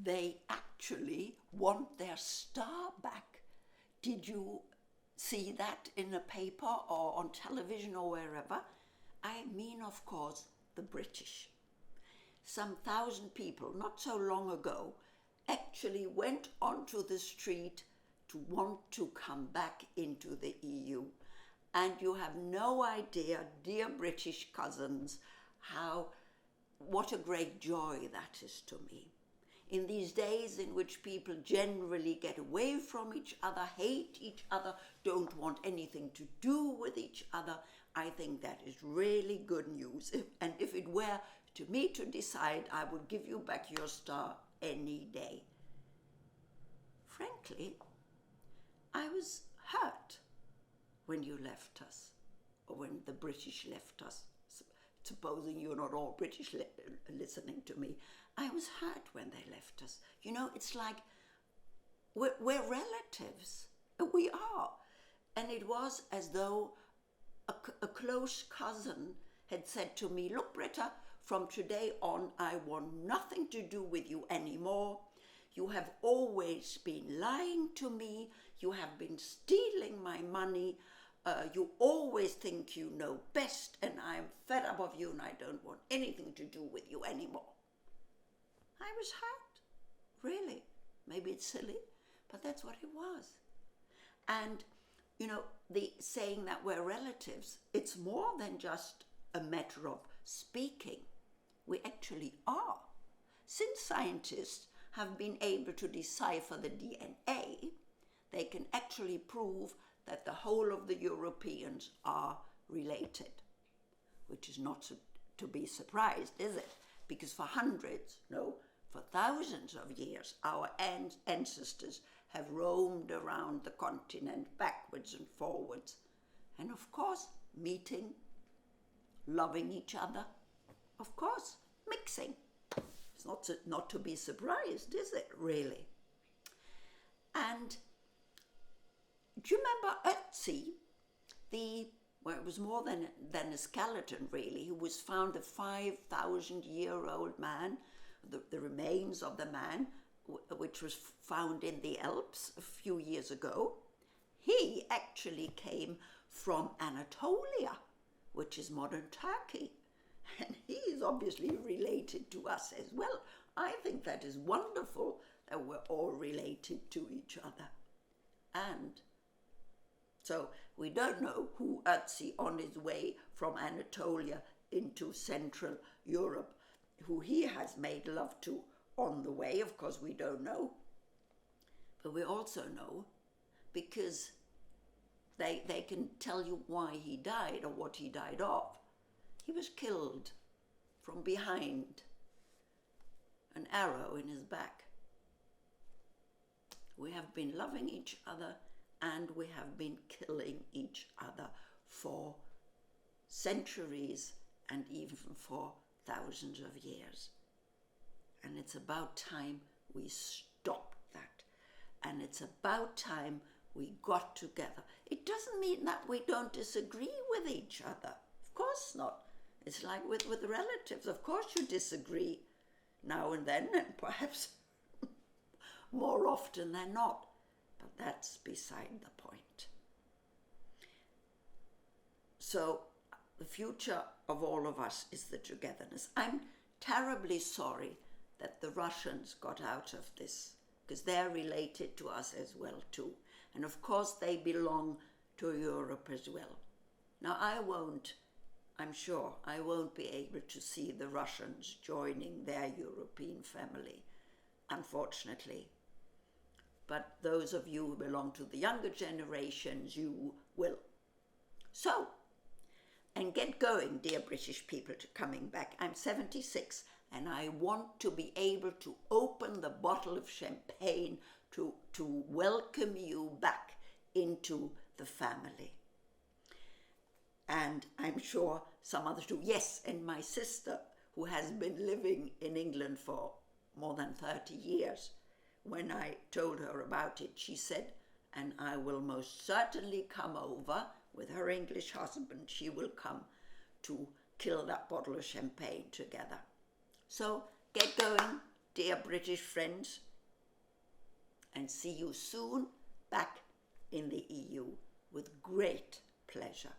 they actually want their star back. Did you see that in a paper or on television or wherever? I mean, of course, the British. Some 1,000 people, not so long ago, actually went onto the street to want to come back into the EU. And you have no idea, dear British cousins, what a great joy that is to me. In these days in which people generally get away from each other, hate each other, don't want anything to do with each other, I think that is really good news. And if it were to me to decide, I would give you back your star any day. Frankly, I was hurt when you left us, or when the British left us. Supposing you're not all British listening to me, I was hurt when they left us. You know, it's like we're relatives. We are. And it was as though a close cousin had said to me, look, Britta, from today on, I want nothing to do with you anymore. You have always been lying to me. You have been stealing my money. You always think you know best, and I'm fed up of you, and I don't want anything to do with you anymore. I was hurt, really. Maybe it's silly, but that's what it was. And, you know, the saying that we're relatives, it's more than just a matter of speaking. We actually are. Since scientists have been able to decipher the DNA, they can actually prove that the whole of the Europeans are related, which is not to be surprised, is it? Because for thousands of years, our ancestors have roamed around the continent backwards and forwards. And of course, meeting, loving each other, of course, mixing. It's not to be surprised, is it, really? And do you remember Ötzi, it was more than a skeleton, really. He was found a 5,000-year-old man, the remains of the man, which was found in the Alps a few years ago. He actually came from Anatolia, which is modern Turkey. And he is obviously related to us as well. I think that is wonderful that we're all related to each other. And so we don't know who Ötzi, on his way from Anatolia into Central Europe, who he has made love to on the way. Of course, we don't know. But we also know, because they can tell you why he died or what he died of. He was killed from behind, an arrow in his back. We have been loving each other, and we have been killing each other for centuries and even for thousands of years. And it's about time we stopped that. And it's about time we got together. It doesn't mean that we don't disagree with each other. Of course not. It's like with relatives. Of course you disagree now and then, and perhaps more often than not. But that's beside the point. So the future of all of us is the togetherness. I'm terribly sorry that the Russians got out of this, because they're related to us as well too. And of course they belong to Europe as well. Now I'm sure I won't be able to see the Russians joining their European family, unfortunately. But those of you who belong to the younger generations, you will. So, and get going, dear British people, to coming back. I'm 76 and I want to be able to open the bottle of champagne to welcome you back into the family. And I'm sure some others do. Yes, and my sister, who has been living in England for more than 30 years, when I told her about it, she said, and I will most certainly come over with her English husband. She will come to kill that bottle of champagne together. So get going, dear British friends, and see you soon back in the EU with great pleasure.